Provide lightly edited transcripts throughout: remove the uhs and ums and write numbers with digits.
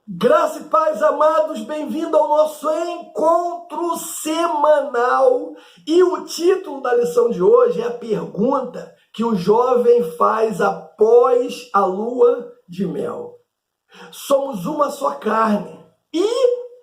Graça e paz, amados, bem-vindo ao nosso encontro semanal. E o título da lição de hoje é a pergunta que o jovem faz após a lua de mel. Somos uma só carne. E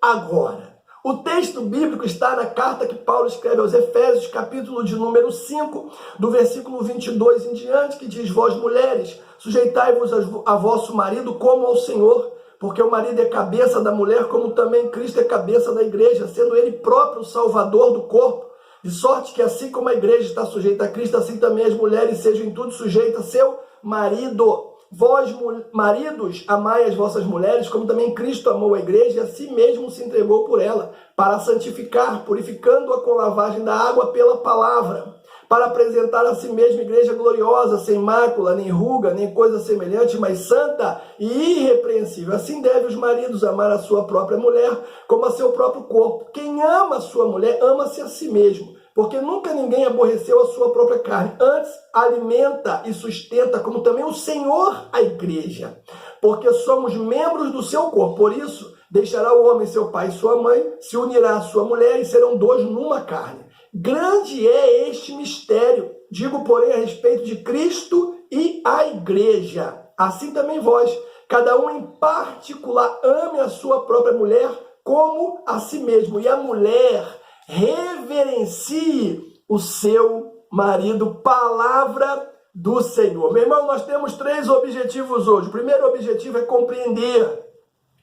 agora? O texto bíblico está na carta que Paulo escreve aos Efésios, capítulo de número 5, do versículo 22 em diante, que diz: Vós, mulheres, sujeitai-vos a vosso marido como ao Senhor, porque o marido é cabeça da mulher, como também Cristo é cabeça da igreja, sendo ele próprio o salvador do corpo. De sorte que assim como a igreja está sujeita a Cristo, assim também as mulheres sejam em tudo sujeitas a seu marido. Vós, maridos, amai as vossas mulheres, como também Cristo amou a igreja e a si mesmo se entregou por ela, para a santificar, purificando-a com lavagem da água pela palavra, para apresentar a si mesma igreja gloriosa, sem mácula, nem ruga, nem coisa semelhante, mas santa e irrepreensível. Assim deve os maridos amar a sua própria mulher, como a seu próprio corpo. Quem ama a sua mulher, ama-se a si mesmo. Porque nunca ninguém aborreceu a sua própria carne. Antes, alimenta e sustenta, como também o Senhor a igreja. Porque somos membros do seu corpo. Por isso, deixará o homem seu pai e sua mãe, se unirá à sua mulher e serão dois numa carne. Grande é este mistério. Digo, porém, a respeito de Cristo e a igreja. Assim também vós, cada um em particular, ame a sua própria mulher como a si mesmo. E a mulher reverencie o seu marido. Palavra do Senhor. Meu irmão, nós temos 3 objetivos hoje. O primeiro objetivo é compreender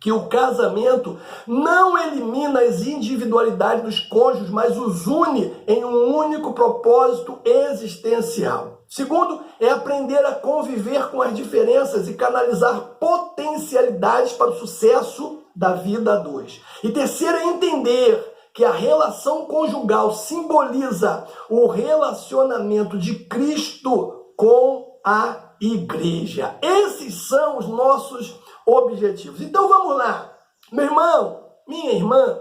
que o casamento não elimina as individualidades dos cônjuges, mas os une em um único propósito existencial. Segundo, é aprender a conviver com as diferenças e canalizar potencialidades para o sucesso da vida a dois. E terceiro, é entender que a relação conjugal simboliza o relacionamento de Cristo com a igreja. Esses são os nossos objetivos. Então vamos lá. Meu irmão, minha irmã,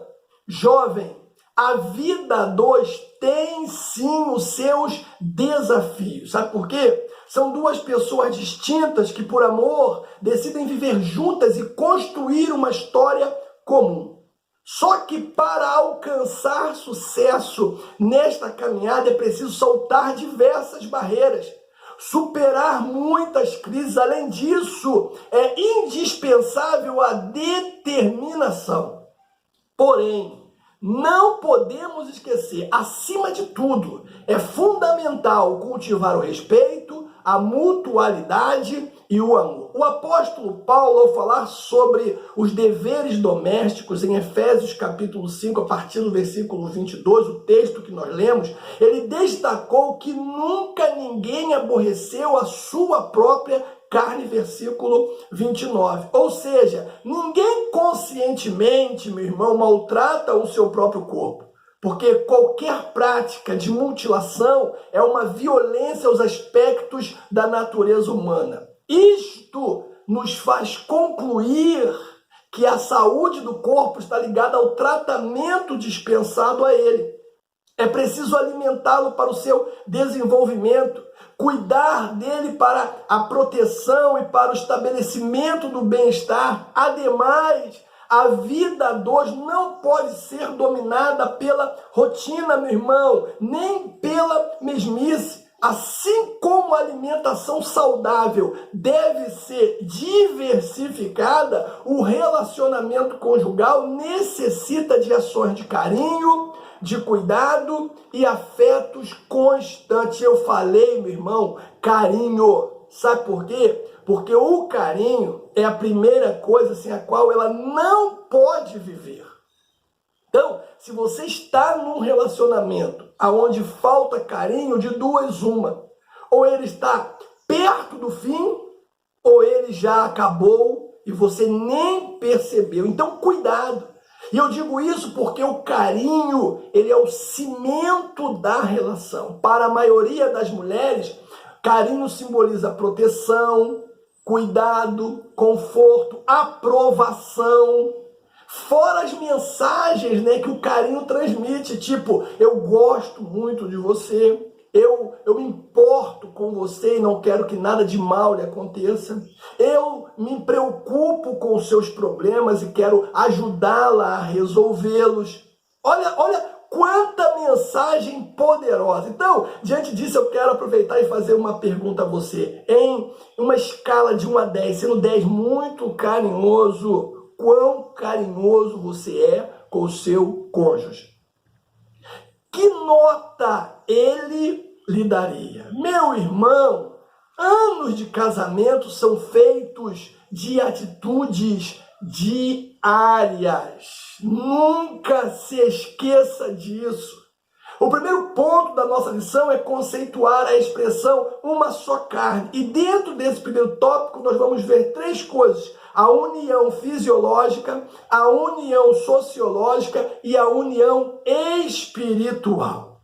jovem, a vida a dois tem sim os seus desafios. Sabe por quê? São duas pessoas distintas que, por amor, decidem viver juntas e construir uma história comum. Só que para alcançar sucesso nesta caminhada é preciso saltar diversas barreiras, superar muitas crises. Além disso, é indispensável a determinação. Porém, não podemos esquecer, acima de tudo, é fundamental cultivar o respeito, a mutualidade e o amor. O apóstolo Paulo, ao falar sobre os deveres domésticos, em Efésios capítulo 5, a partir do versículo 22, o texto que nós lemos, ele destacou que nunca ninguém aborreceu a sua própria carne, versículo 29. Ou seja, ninguém conscientemente, meu irmão, maltrata o seu próprio corpo. Porque qualquer prática de mutilação é uma violência aos aspectos da natureza humana. Isto nos faz concluir que a saúde do corpo está ligada ao tratamento dispensado a ele. É preciso alimentá-lo para o seu desenvolvimento, cuidar dele para a proteção e para o estabelecimento do bem-estar. Ademais, a vida a dois não pode ser dominada pela rotina, meu irmão, nem pela mesmice. Assim como a alimentação saudável deve ser diversificada, o relacionamento conjugal necessita de ações de carinho, de cuidado e afetos constantes. Eu falei, meu irmão, carinho. Sabe por quê? Porque o carinho é a primeira coisa sem a qual ela não pode viver. Então, se você está num relacionamento onde falta carinho, de duas uma. Ou ele está perto do fim, ou ele já acabou e você nem percebeu. Então, cuidado. E eu digo isso porque o carinho, ele é o cimento da relação. Para a maioria das mulheres, carinho simboliza proteção, cuidado, conforto, aprovação. Fora as mensagens, que o carinho transmite, tipo, eu gosto muito de você, Eu me importo com você e não quero que nada de mal lhe aconteça. Eu me preocupo com os seus problemas e quero ajudá-la a resolvê-los. Olha quanta mensagem poderosa. Então, diante disso, eu quero aproveitar e fazer uma pergunta a você. Em uma escala de 1 a 10, sendo 10 muito carinhoso, quão carinhoso você é com o seu cônjuge? Que nota ele lhe daria? Meu irmão, anos de casamento são feitos de atitudes diárias. Nunca se esqueça disso. O primeiro ponto da nossa lição é conceituar a expressão uma só carne. E dentro desse primeiro tópico nós vamos ver 3 coisas: a união fisiológica, a união sociológica e a união espiritual.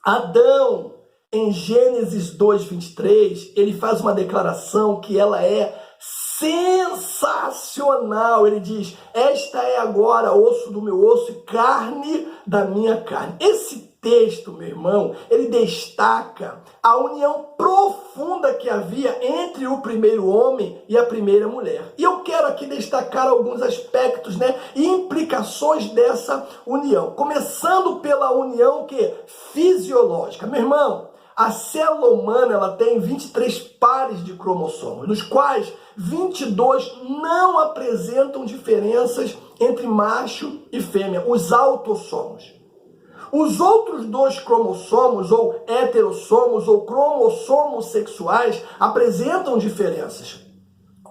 Adão, em Gênesis 2:23, ele faz uma declaração que ela é sensacional. Ele diz: esta é agora osso do meu osso e carne da minha carne. Esse texto, meu irmão, ele destaca a união profunda que havia entre o primeiro homem e a primeira mulher. E eu quero aqui destacar alguns aspectos, e implicações dessa união. Começando pela união fisiológica. Meu irmão, a célula humana ela tem 23 pares de cromossomos, dos quais 22 não apresentam diferenças entre macho e fêmea, os autossomos. Os outros 2 cromossomos, ou heterossomos, ou cromossomos sexuais, apresentam diferenças.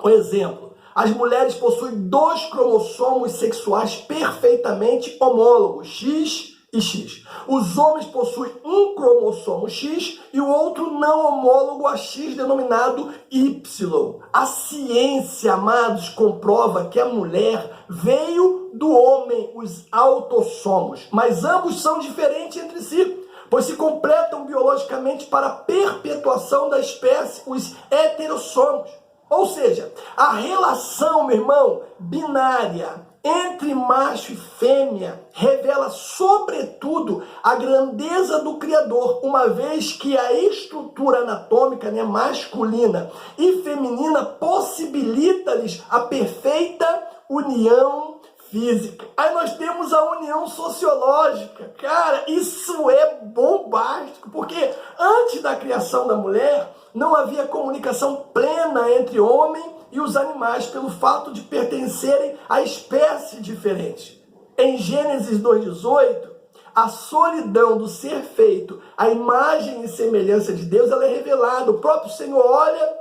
Um exemplo: as mulheres possuem 2 cromossomos sexuais perfeitamente homólogos, X e X. Os homens possuem um cromossomo X e o outro não homólogo a X, denominado Y. A ciência, amados, comprova que a mulher veio do homem, os autossomos, mas ambos são diferentes entre si, pois se completam biologicamente para a perpetuação da espécie, os heterossomos. Ou seja, a relação, meu irmão, binária entre macho e fêmea revela, sobretudo, a grandeza do Criador, uma vez que a estrutura anatômica masculina e feminina possibilita-lhes a perfeita união física. Aí nós temos a união sociológica. Cara, isso é bombástico, porque antes da criação da mulher, não havia comunicação plena entre o homem e os animais, pelo fato de pertencerem a espécies diferentes. Em Gênesis 2:18, a solidão do ser feito, a imagem e semelhança de Deus, ela é revelada. O próprio Senhor olha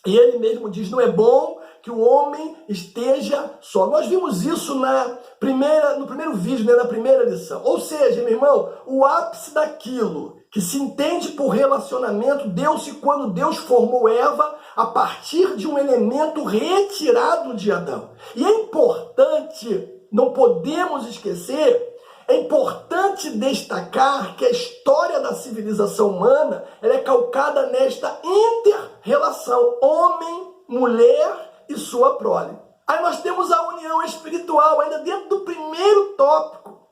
e ele mesmo diz: não é bom que o homem esteja só. Nós vimos isso no primeiro vídeo, na primeira lição. Ou seja, meu irmão, o ápice daquilo que se entende por relacionamento deu-se quando Deus formou Eva a partir de um elemento retirado de Adão. E é importante, não podemos esquecer, é importante destacar que a história da civilização humana ela é calcada nesta inter-relação homem, mulher e sua prole. Aí nós temos a união espiritual, ainda dentro do primeiro tópico.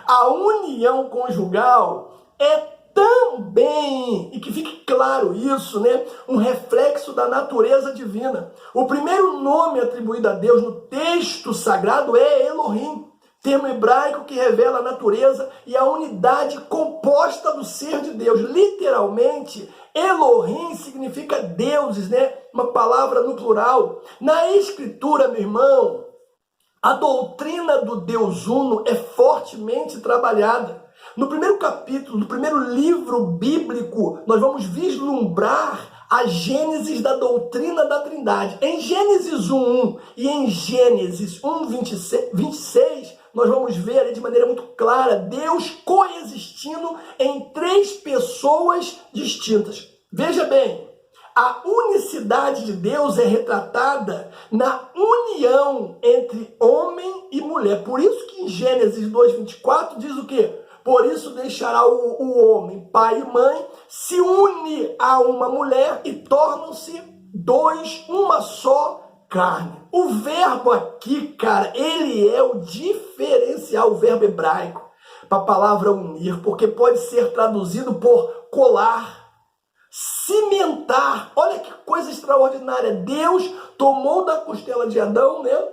A união conjugal é também, e que fique claro isso, um reflexo da natureza divina. O primeiro nome atribuído a Deus no texto sagrado é Elohim, termo hebraico que revela a natureza e a unidade composta do ser de Deus. Literalmente, Elohim significa deuses, uma palavra no plural. Na Escritura, meu irmão, a doutrina do Deus Uno é fortemente trabalhada. No primeiro capítulo, do primeiro livro bíblico, nós vamos vislumbrar a gênesis da doutrina da Trindade. Em Gênesis 1:1 e em Gênesis 1:26, nós vamos ver ali de maneira muito clara Deus coexistindo em 3 pessoas distintas. Veja bem, a unicidade de Deus é retratada na união entre homem e mulher. Por isso que em Gênesis 2:24 diz o quê? Por isso deixará o homem, pai e mãe, se une a uma mulher e tornam-se 2, uma só carne. O verbo aqui, cara, ele é o diferencial, o verbo hebraico, para a palavra unir, porque pode ser traduzido por colar, cimentar. Olha que coisa extraordinária. Deus tomou da costela de Adão, né?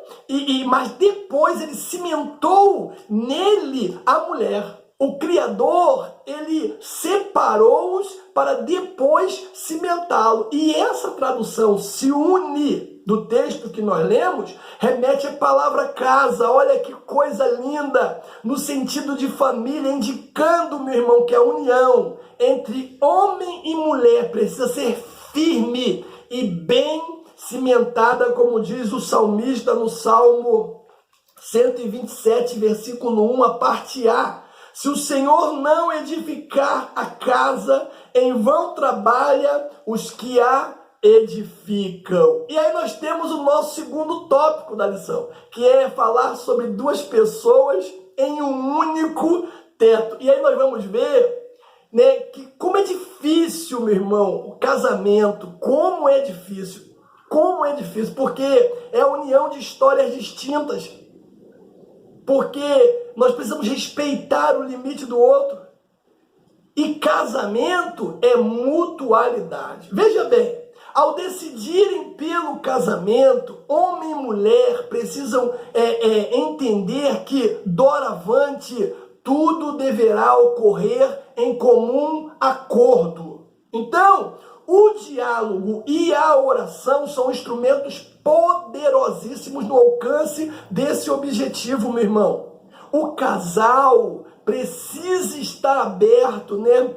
Mas depois ele cimentou nele a mulher. O Criador, ele separou-os para depois cimentá-lo. E essa tradução se une do texto que nós lemos, remete à palavra casa. Olha que coisa linda, no sentido de família, indicando, meu irmão, que a união entre homem e mulher precisa ser firme e bem cimentada, como diz o salmista no Salmo 127, versículo 1, a parte A. Se o Senhor não edificar a casa, em vão trabalha os que a edificam. E aí nós temos o nosso segundo tópico da lição, que é falar sobre duas pessoas em um único teto. E aí nós vamos ver, né, que como é difícil, meu irmão, o casamento, como é difícil, porque é a união de histórias distintas. Porque nós precisamos respeitar o limite do outro. E casamento é mutualidade. Veja bem, ao decidirem pelo casamento, homem e mulher precisam entender que, doravante, tudo deverá ocorrer em comum acordo. Então, o diálogo e a oração são instrumentos poderosíssimos no alcance desse objetivo, meu irmão. O casal precisa estar aberto, né?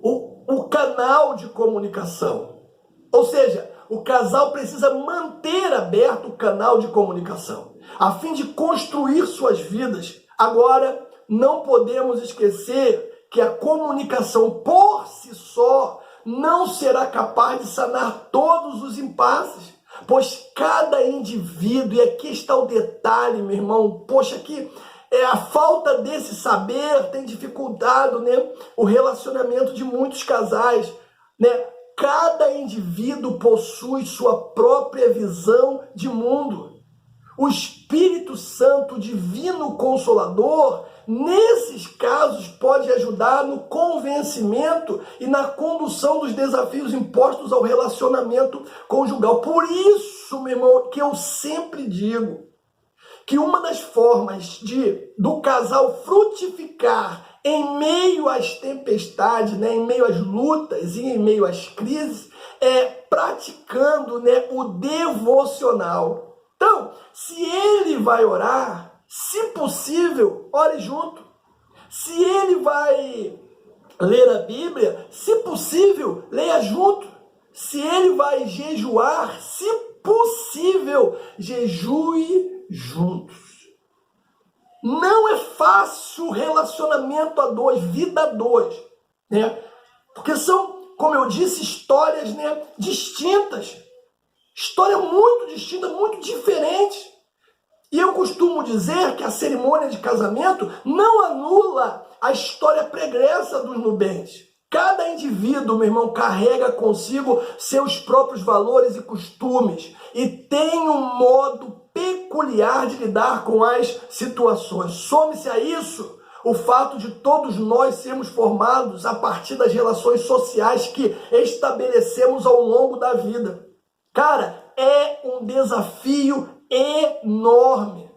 O canal de comunicação. Ou seja, o casal precisa manter aberto o canal de comunicação, a fim de construir suas vidas. Agora, não podemos esquecer que a comunicação por si só não será capaz de sanar todos os impasses, pois cada indivíduo, e aqui está o detalhe, meu irmão, poxa, que a falta desse saber tem dificultado, né, o relacionamento de muitos casais, né? Cada indivíduo possui sua própria visão de mundo. O Espírito Santo, Divino Consolador, nesses casos pode ajudar no convencimento e na condução dos desafios impostos ao relacionamento conjugal. Por isso, meu irmão, que eu sempre digo que uma das formas do casal frutificar em meio às tempestades, né, em meio às lutas e em meio às crises, é praticando, né, o devocional. Então, se ele vai orar, se possível, ore junto. Se ele vai ler a Bíblia, se possível, leia junto. Se ele vai jejuar, se possível, jejue juntos. Não é fácil o relacionamento a dois, vida a dois, né? Porque são, como eu disse, histórias, né, distintas. História muito distinta, muito diferente. E eu costumo dizer que a cerimônia de casamento não anula a história pregressa dos nubentes. Cada indivíduo, meu irmão, carrega consigo seus próprios valores e costumes e tem um modo peculiar de lidar com as situações. Some-se a isso o fato de todos nós sermos formados a partir das relações sociais que estabelecemos ao longo da vida. Cara, é um desafio enorme,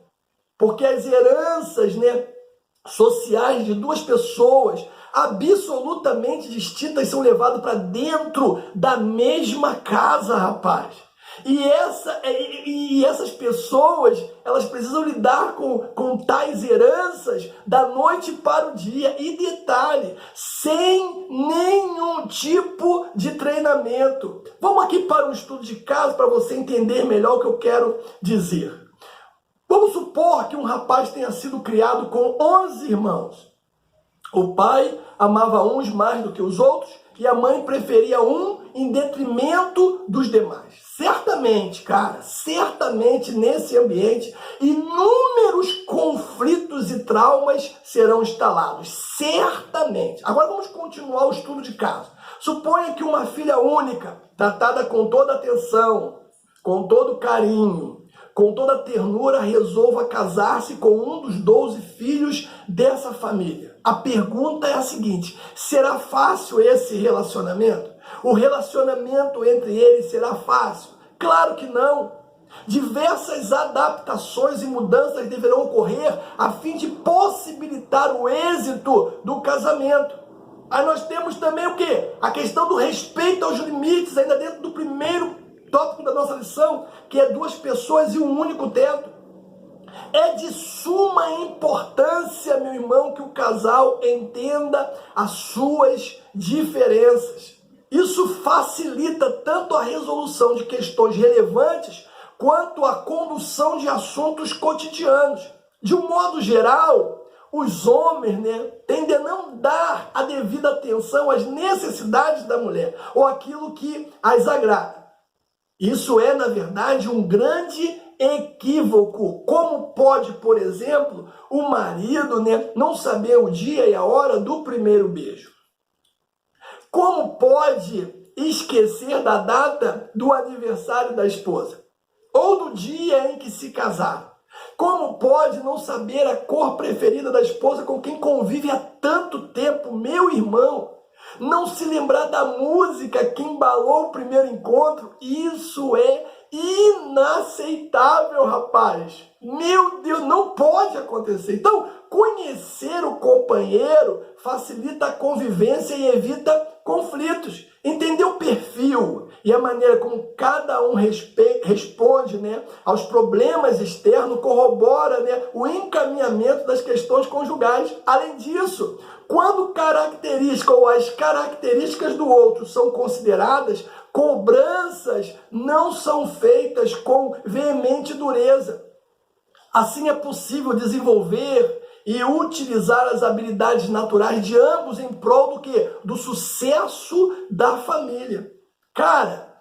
porque as heranças, né, sociais de duas pessoas absolutamente distintas são levadas para dentro da mesma casa, rapaz. E essas pessoas, elas precisam lidar com tais heranças da noite para o dia. E detalhe, sem nenhum tipo de treinamento. Vamos aqui para um estudo de caso para você entender melhor o que eu quero dizer. Vamos supor que um rapaz tenha sido criado com 11 irmãos. O pai amava uns mais do que os outros e a mãe preferia um em detrimento dos demais. Certamente, cara, certamente nesse ambiente, inúmeros conflitos e traumas serão instalados. Certamente. Agora vamos continuar o estudo de caso. Suponha que uma filha única, tratada com toda atenção, com todo carinho, com toda ternura, resolva casar-se com um dos 12 filhos dessa família. A pergunta é a seguinte: será fácil esse relacionamento? O relacionamento entre eles será fácil? Claro que não. Diversas adaptações e mudanças deverão ocorrer a fim de possibilitar o êxito do casamento. Aí nós temos também o quê? A questão do respeito aos limites, ainda dentro do primeiro tópico da nossa lição, que é 2 pessoas e um único teto. É de suma importância, meu irmão, que o casal entenda as suas diferenças. Isso facilita tanto a resolução de questões relevantes quanto a condução de assuntos cotidianos. De um modo geral, os homens, tendem a não dar a devida atenção às necessidades da mulher ou aquilo que as agrada. Isso é, na verdade, um grande equívoco. Como pode, por exemplo, o marido, não saber o dia e a hora do primeiro beijo? Como pode esquecer da data do aniversário da esposa? Ou do dia em que se casaram? Como pode não saber a cor preferida da esposa com quem convive há tanto tempo, meu irmão? Não se lembrar da música que embalou o primeiro encontro? Isso é inaceitável, rapaz. Meu Deus, não pode acontecer. Então, conhecer o companheiro facilita a convivência e evita conflitos. Entender o perfil e a maneira como cada um responde, aos problemas externos corrobora, o encaminhamento das questões conjugais. Além disso, quando característica ou as características do outro são consideradas, cobranças não são feitas com veemente dureza. Assim é possível desenvolver e utilizar as habilidades naturais de ambos em prol do quê? Do sucesso da família. Cara,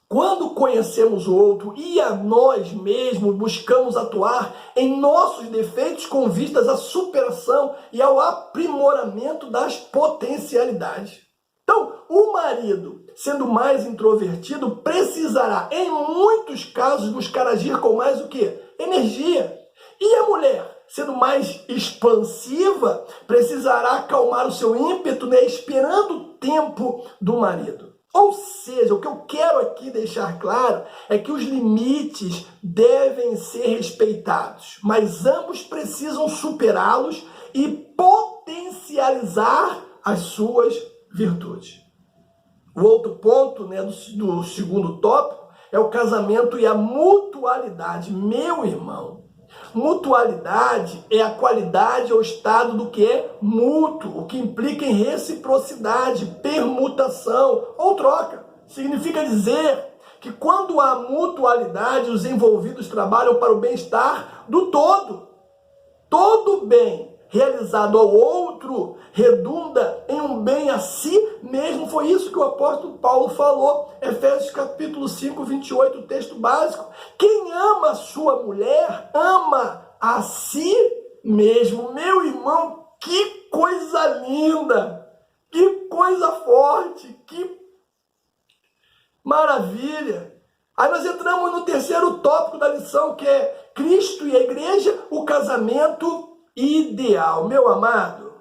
quando conhecemos o outro e a nós mesmos buscamos atuar em nossos defeitos com vistas à superação e ao aprimoramento das potencialidades. Então, o marido, sendo mais introvertido, precisará, em muitos casos, buscar agir com mais o quê? Energia. E a mulher, sendo mais expansiva, precisará acalmar o seu ímpeto, esperando o tempo do marido. Ou seja, o que eu quero aqui deixar claro é que os limites devem ser respeitados, mas ambos precisam superá-los e potencializar as suas virtudes. O outro ponto, do segundo tópico é o casamento e a mutualidade. Meu irmão, mutualidade é a qualidade ou estado do que é mútuo, o que implica em reciprocidade, permutação ou troca. Significa dizer que quando há mutualidade, os envolvidos trabalham para o bem-estar do todo. Todo bem realizado ao outro redunda em um bem a si mesmo. Foi isso que o apóstolo Paulo falou, Efésios capítulo 5, 28, o texto básico. Quem ama a sua mulher, ama a si mesmo. Meu irmão, que coisa linda, que coisa forte, que maravilha. Aí nós entramos no terceiro tópico da lição, que é Cristo e a igreja, o casamento ideal. Meu amado,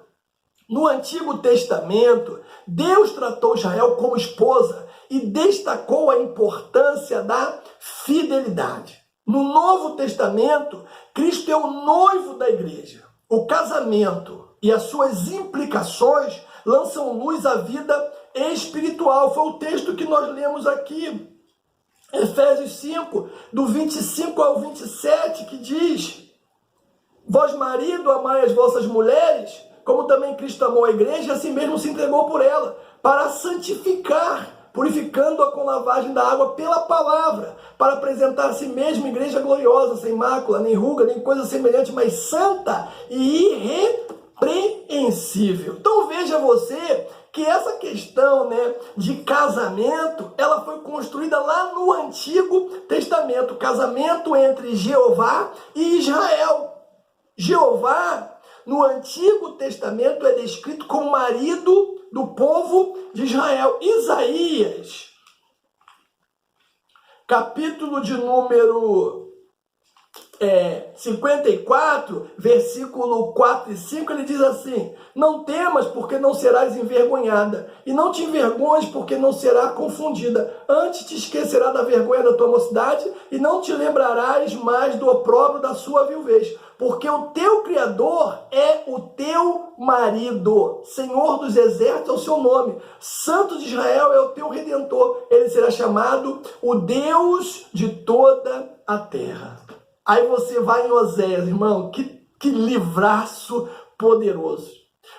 no Antigo Testamento, Deus tratou Israel como esposa e destacou a importância da fidelidade. No Novo Testamento, Cristo é o noivo da igreja. O casamento e as suas implicações lançam luz à vida espiritual. Foi o texto que nós lemos aqui, Efésios 5, do 25 ao 27, que diz: vós, marido, amai as vossas mulheres, como também Cristo amou a igreja e assim mesmo se entregou por ela, para santificar, purificando-a com lavagem da água pela palavra, para apresentar a si mesmo igreja gloriosa, sem mácula, nem ruga, nem coisa semelhante, mas santa e irrepreensível. Então veja você que essa questão, de casamento, ela foi construída lá no Antigo Testamento, casamento entre Jeová e Israel. Jeová, no Antigo Testamento, é descrito como marido do povo de Israel. Isaías, capítulo de número 54, versículo 4 e 5, ele diz assim: não temas, porque não serás envergonhada, e não te envergonhes, porque não será confundida. Antes te esquecerá da vergonha da tua mocidade, e não te lembrarás mais do opróbrio da sua viuvez. Porque o teu Criador é o teu marido, Senhor dos exércitos é o seu nome, Santo de Israel é o teu Redentor. Ele será chamado o Deus de toda a terra. Aí você vai em Oséias, irmão, que livraço poderoso.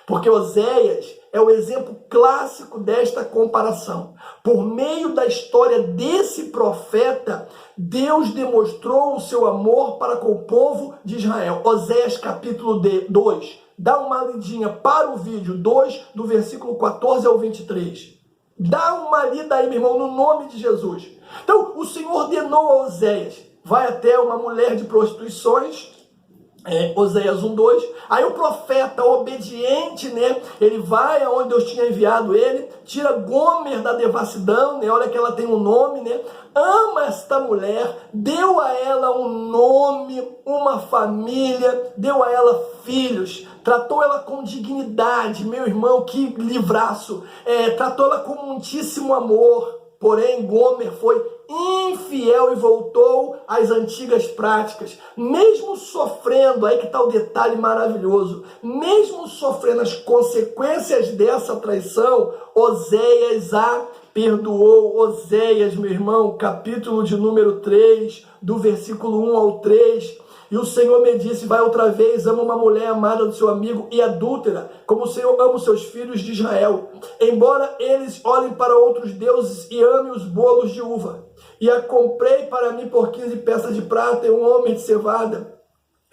Porque Oséias é o exemplo clássico desta comparação. Por meio da história desse profeta, Deus demonstrou o seu amor para com o povo de Israel. Oséias capítulo 2, dá uma lidinha para o vídeo 2, do versículo 14 ao 23. Dá uma lida aí, meu irmão, no nome de Jesus. Então, o Senhor ordenou a Oséias: vai até uma mulher de prostituições, Oséias 1:2. Aí o profeta obediente, né, ele vai aonde Deus tinha enviado ele, tira Gomer da devassidão, né, olha que ela tem um nome, né, ama esta mulher, deu a ela um nome, uma família, deu a ela filhos, tratou ela com dignidade, meu irmão, que livraço, tratou ela com muitíssimo amor. Porém, Gomer foi infiel e voltou às antigas práticas. Mesmo sofrendo, aí que está o detalhe maravilhoso, mesmo sofrendo as consequências dessa traição, Oséias a perdoou. Oséias, meu irmão, capítulo de número 3, do versículo 1 ao 3. E o Senhor me disse: vai outra vez, ama uma mulher amada do seu amigo e adúltera, como o Senhor ama os seus filhos de Israel. Embora eles olhem para outros deuses e amem os bolos de uva. E a comprei para mim por 15 peças de prata e um homem de cevada,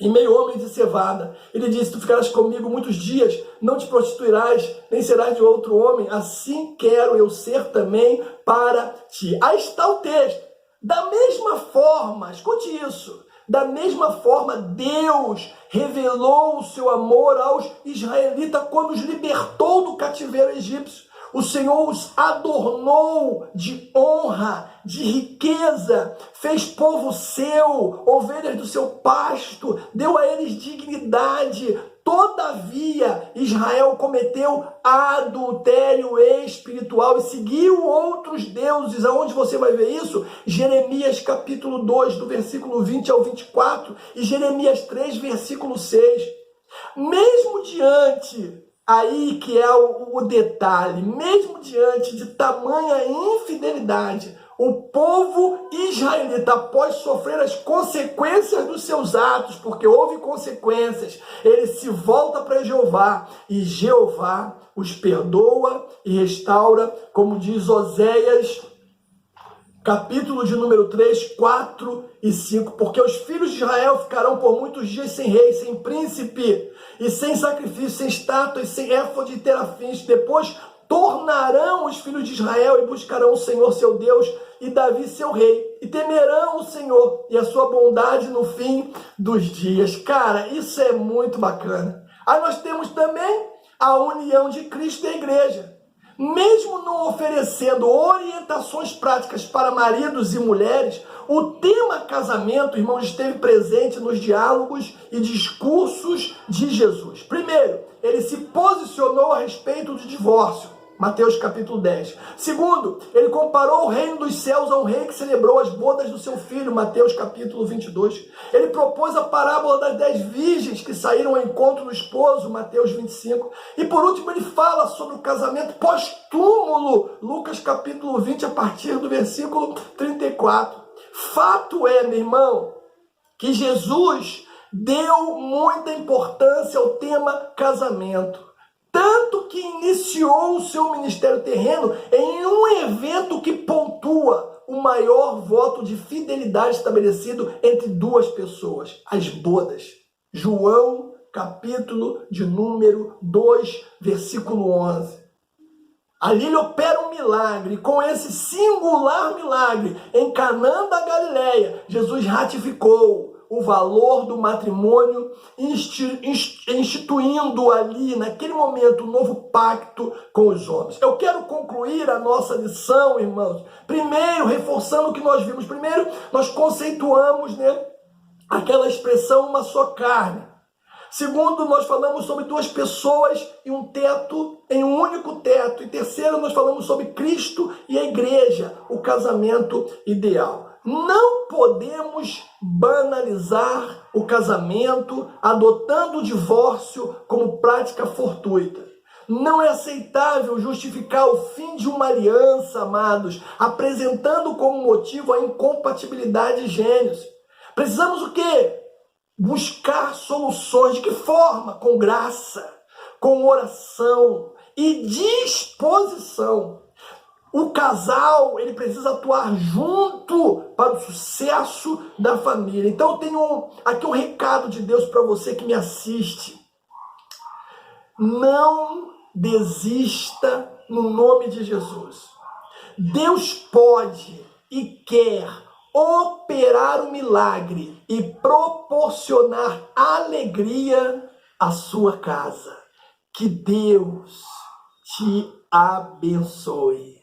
e meio homem de cevada. Ele disse: tu ficarás comigo muitos dias, não te prostituirás, nem serás de outro homem. Assim quero eu ser também para ti. Aí está o texto. Da mesma forma, escute isso, da mesma forma, Deus revelou o seu amor aos israelitas quando os libertou do cativeiro egípcio. O Senhor os adornou de honra, de riqueza, fez povo seu, ovelhas do seu pasto, deu a eles dignidade. Todavia, Israel cometeu adultério espiritual e seguiu outros deuses. Aonde você vai ver isso? Jeremias capítulo 2, do versículo 20 ao 24, e Jeremias 3, versículo 6. Mesmo diante, aí que é o detalhe, mesmo diante de tamanha infidelidade, o povo israelita, após sofrer as consequências dos seus atos, porque houve consequências, ele se volta para Jeová, e Jeová os perdoa e restaura, como diz Oséias, capítulo de número 3, 4 e 5. Porque os filhos de Israel ficarão por muitos dias sem rei, sem príncipe, e sem sacrifício, sem estátuas, sem éfode e terafins. Depois tornarão os filhos de Israel e buscarão o Senhor seu Deus e Davi seu rei, e temerão o Senhor e a sua bondade no fim dos dias. Cara, isso é muito bacana. Aí nós temos também a união de Cristo e a igreja. Mesmo não oferecendo orientações práticas para maridos e mulheres, o tema casamento, irmãos, esteve presente nos diálogos e discursos de Jesus. Primeiro, ele se posicionou a respeito do divórcio, Mateus capítulo 10. Segundo, ele comparou o reino dos céus a um rei que celebrou as bodas do seu filho, Mateus capítulo 22. Ele propôs a parábola das 10 virgens que saíram ao encontro do esposo, Mateus 25. E por último, ele fala sobre o casamento pós-túmulo, Lucas capítulo 20, a partir do versículo 34. Fato é, meu irmão, que Jesus deu muita importância ao tema casamento. Tanto que iniciou o seu ministério terreno em um evento que pontua o maior voto de fidelidade estabelecido entre duas pessoas, as bodas. João, capítulo de número 2, versículo 11. Ali ele opera um milagre, e com esse singular milagre, em Canaã da Galileia, Jesus ratificou o valor do matrimônio, instituindo ali, naquele momento, um novo pacto com os homens. Eu quero concluir a nossa lição, irmãos, primeiro, reforçando o que nós vimos. Primeiro, nós conceituamos, aquela expressão uma só carne. Segundo, nós falamos sobre duas pessoas e um teto, em um único teto. E terceiro, nós falamos sobre Cristo e a igreja, o casamento ideal. Não podemos banalizar o casamento, adotando o divórcio como prática fortuita. Não é aceitável justificar o fim de uma aliança, amados, apresentando como motivo a incompatibilidade de gênios. Precisamos o quê? Buscar soluções. De que forma? Com graça, com oração e disposição. O casal, ele precisa atuar junto para o sucesso da família. Então eu tenho aqui um recado de Deus para você que me assiste. Não desista no nome de Jesus. Deus pode e quer operar o milagre e proporcionar alegria à sua casa. Que Deus te abençoe.